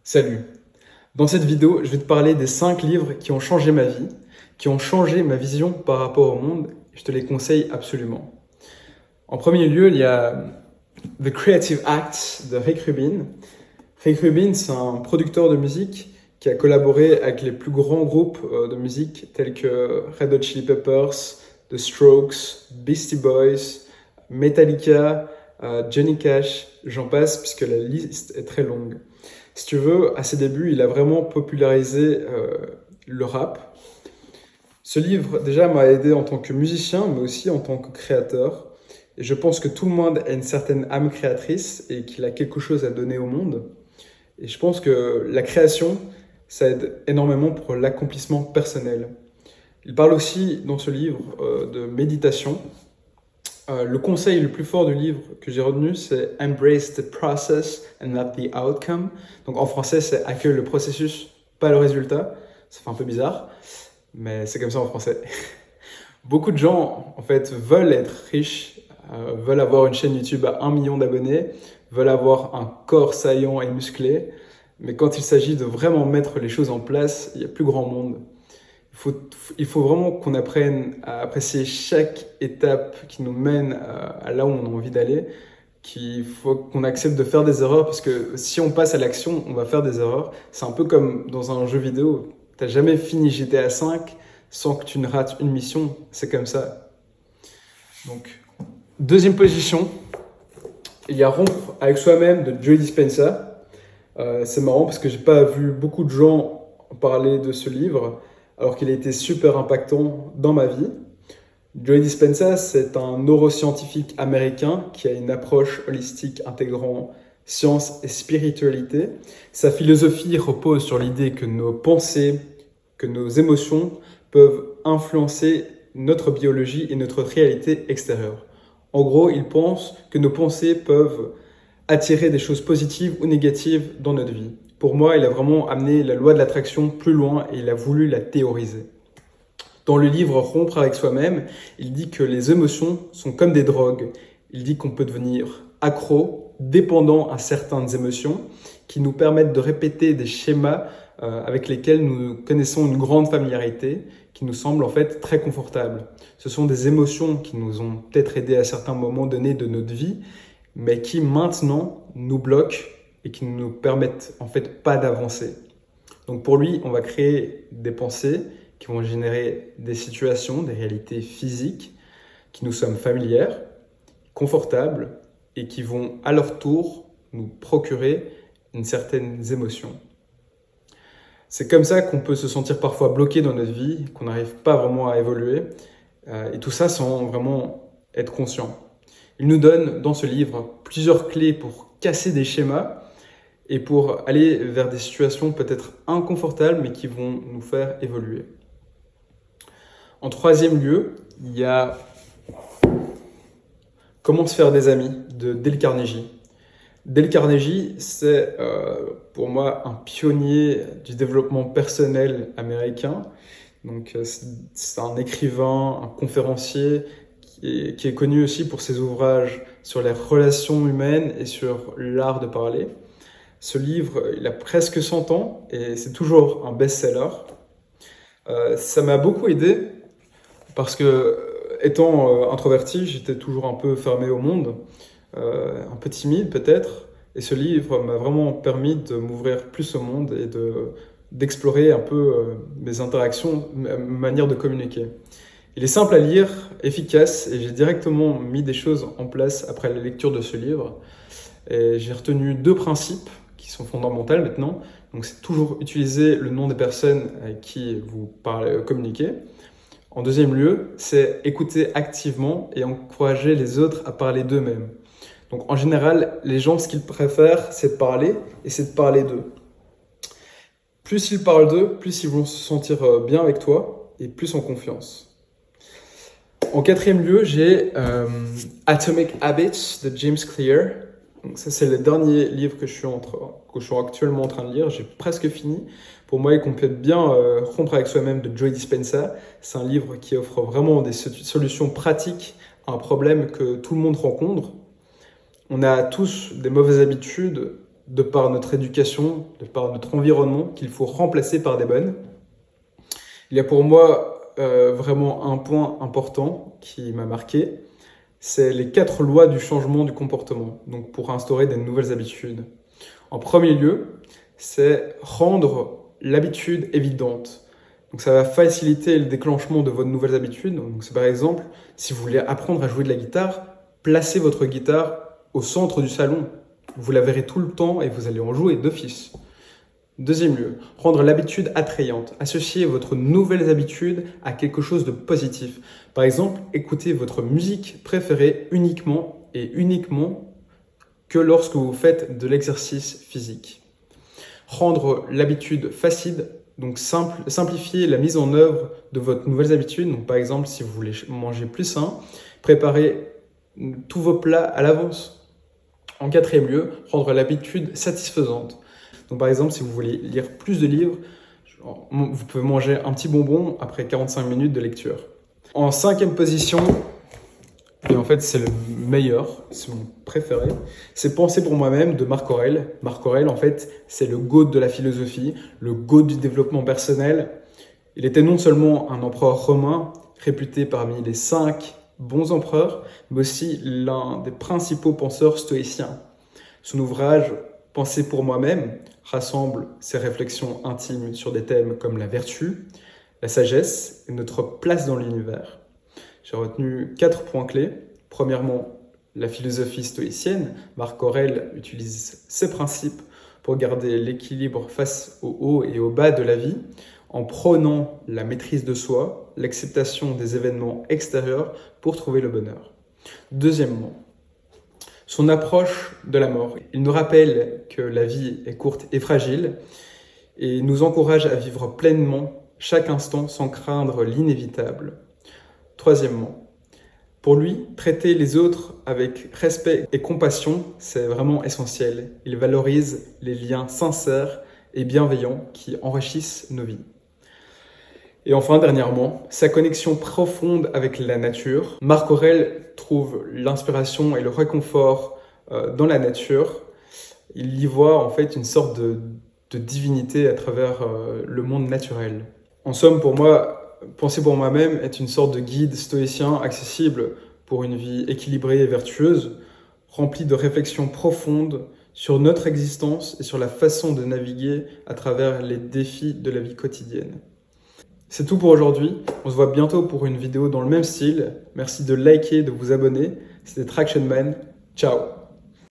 Salut! Dans cette vidéo, je vais te parler des 5 livres qui ont changé ma vie, qui ont changé ma vision par rapport au monde. Je te les conseille absolument. En premier lieu, il y a The Creative Act de Rick Rubin. Rick Rubin, c'est un producteur de musique qui a collaboré avec les plus grands groupes de musique tels que Red Hot Chili Peppers, The Strokes, Beastie Boys, Metallica, Johnny Cash, j'en passe puisque la liste est très longue. Si tu veux, à ses débuts, il a vraiment popularisé le rap. Ce livre, déjà, m'a aidé en tant que musicien, mais aussi en tant que créateur. Et je pense que tout le monde a une certaine âme créatrice et qu'il a quelque chose à donner au monde. Et je pense que la création, ça aide énormément pour l'accomplissement personnel. Il parle aussi dans ce livre de méditation. Le conseil le plus fort du livre que j'ai retenu, c'est Embrace the process and not the outcome. Donc en français, c'est accueille le processus, pas le résultat. Ça fait un peu bizarre, mais c'est comme ça en français. Beaucoup de gens, en fait, veulent être riches, veulent avoir une chaîne YouTube à 1 million d'abonnés, veulent avoir un corps saillant et musclé. Mais quand il s'agit de vraiment mettre les choses en place, il n'y a plus grand monde. Il faut vraiment qu'on apprenne à apprécier chaque étape qui nous mène à là où on a envie d'aller, qu'il faut qu'on accepte de faire des erreurs, parce que si on passe à l'action, on va faire des erreurs. C'est un peu comme dans un jeu vidéo. Tu n'as jamais fini GTA 5 sans que tu ne rates une mission. C'est comme ça. Donc, deuxième position, il y a Rompre avec soi-même de Joe Dispenza. C'est marrant parce que j'ai pas vu beaucoup de gens parler de ce livre, alors qu'il a été super impactant dans ma vie. Joe Dispenza, c'est un neuroscientifique américain qui a une approche holistique intégrant science et spiritualité. Sa philosophie repose sur l'idée que nos pensées, que nos émotions peuvent influencer notre biologie et notre réalité extérieure. En gros, il pense que nos pensées peuvent attirer des choses positives ou négatives dans notre vie. Pour moi, il a vraiment amené la loi de l'attraction plus loin et il a voulu la théoriser. Dans le livre Rompre avec soi-même, il dit que les émotions sont comme des drogues. Il dit qu'on peut devenir accro, dépendant à certaines émotions, qui nous permettent de répéter des schémas avec lesquels nous connaissons une grande familiarité, qui nous semblent en fait très confortables. Ce sont des émotions qui nous ont peut-être aidés à certains moments donnés de notre vie, mais qui maintenant nous bloquent et qui ne nous permettent en fait pas d'avancer. Donc pour lui, on va créer des pensées qui vont générer des situations, des réalités physiques qui nous sommes familières, confortables et qui vont à leur tour nous procurer une certaine émotion. C'est comme ça qu'on peut se sentir parfois bloqué dans notre vie, qu'on n'arrive pas vraiment à évoluer, et tout ça sans vraiment être conscient. Il nous donne dans ce livre plusieurs clés pour casser des schémas et pour aller vers des situations peut-être inconfortables mais qui vont nous faire évoluer. En troisième lieu, il y a Comment se faire des amis de Dale Carnegie. Dale Carnegie, c'est pour moi un pionnier du développement personnel américain. Donc, c'est un écrivain, un conférencier qui est connu aussi pour ses ouvrages sur les relations humaines et sur l'art de parler. Ce livre, il a presque 100 ans et c'est toujours un best-seller. Ça m'a beaucoup aidé parce que, étant introverti, j'étais toujours un peu fermé au monde, un peu timide peut-être. Et ce livre m'a vraiment permis de m'ouvrir plus au monde et d'explorer un peu mes interactions, ma manière de communiquer. Il est simple à lire, efficace, et j'ai directement mis des choses en place après la lecture de ce livre. Et j'ai retenu 2 principes qui sont fondamentaux maintenant. Donc c'est toujours utiliser le nom des personnes avec qui vous communiquez. En deuxième lieu, c'est écouter activement et encourager les autres à parler d'eux-mêmes. Donc en général, les gens, ce qu'ils préfèrent, c'est de parler et c'est de parler d'eux. Plus ils parlent d'eux, plus ils vont se sentir bien avec toi et plus en confiance. En quatrième lieu, j'ai Atomic Habits de James Clear. Donc ça, c'est le dernier livre que je suis actuellement en train de lire. J'ai presque fini. Pour moi, il complète bien Rompre avec soi-même de Joe Dispenza. C'est un livre qui offre vraiment des solutions pratiques à un problème que tout le monde rencontre. On a tous des mauvaises habitudes de par notre éducation, de par notre environnement, qu'il faut remplacer par des bonnes. Il y a pour moi vraiment un point important qui m'a marqué, c'est les 4 lois du changement du comportement, donc pour instaurer des nouvelles habitudes. En premier lieu, c'est rendre l'habitude évidente. Donc ça va faciliter le déclenchement de votre nouvelle habitude. Donc c'est par exemple, si vous voulez apprendre à jouer de la guitare, placez votre guitare au centre du salon. Vous la verrez tout le temps et vous allez en jouer d'office. Deuxième lieu, rendre l'habitude attrayante. Associez votre nouvelle habitude à quelque chose de positif. Par exemple, écoutez votre musique préférée uniquement que lorsque vous faites de l'exercice physique. Rendre l'habitude facile, donc simplifier la mise en œuvre de votre nouvelle habitude. Donc par exemple, si vous voulez manger plus sain, préparez tous vos plats à l'avance. En quatrième lieu, rendre l'habitude satisfaisante. Donc par exemple, si vous voulez lire plus de livres, vous pouvez manger un petit bonbon après 45 minutes de lecture. En cinquième position, et en fait c'est le meilleur, c'est mon préféré, c'est Penser pour moi-même de Marc Aurèle. Marc Aurèle, en fait, c'est le GOAT de la philosophie, le GOAT du développement personnel. Il était non seulement un empereur romain, réputé parmi les 5 bons empereurs, mais aussi l'un des principaux penseurs stoïciens. Son ouvrage Penser pour moi-même rassemble ses réflexions intimes sur des thèmes comme la vertu, la sagesse et notre place dans l'univers. J'ai retenu 4 points clés. Premièrement, la philosophie stoïcienne. Marc Aurèle utilise ces principes pour garder l'équilibre face au haut et au bas de la vie, en prônant la maîtrise de soi, l'acceptation des événements extérieurs pour trouver le bonheur. Deuxièmement, son approche de la mort. Il nous rappelle que la vie est courte et fragile et nous encourage à vivre pleinement chaque instant sans craindre l'inévitable. Troisièmement, pour lui, traiter les autres avec respect et compassion, c'est vraiment essentiel. Il valorise les liens sincères et bienveillants qui enrichissent nos vies. Et enfin, dernièrement, sa connexion profonde avec la nature. Marc Aurèle trouve l'inspiration et le réconfort dans la nature. Il y voit en fait une sorte de divinité à travers le monde naturel. En somme, pour moi, Penser pour moi-même est une sorte de guide stoïcien accessible pour une vie équilibrée et vertueuse, remplie de réflexions profondes sur notre existence et sur la façon de naviguer à travers les défis de la vie quotidienne. C'est tout pour aujourd'hui. On se voit bientôt pour une vidéo dans le même style. Merci de liker, de vous abonner. C'était Traction Man. Ciao!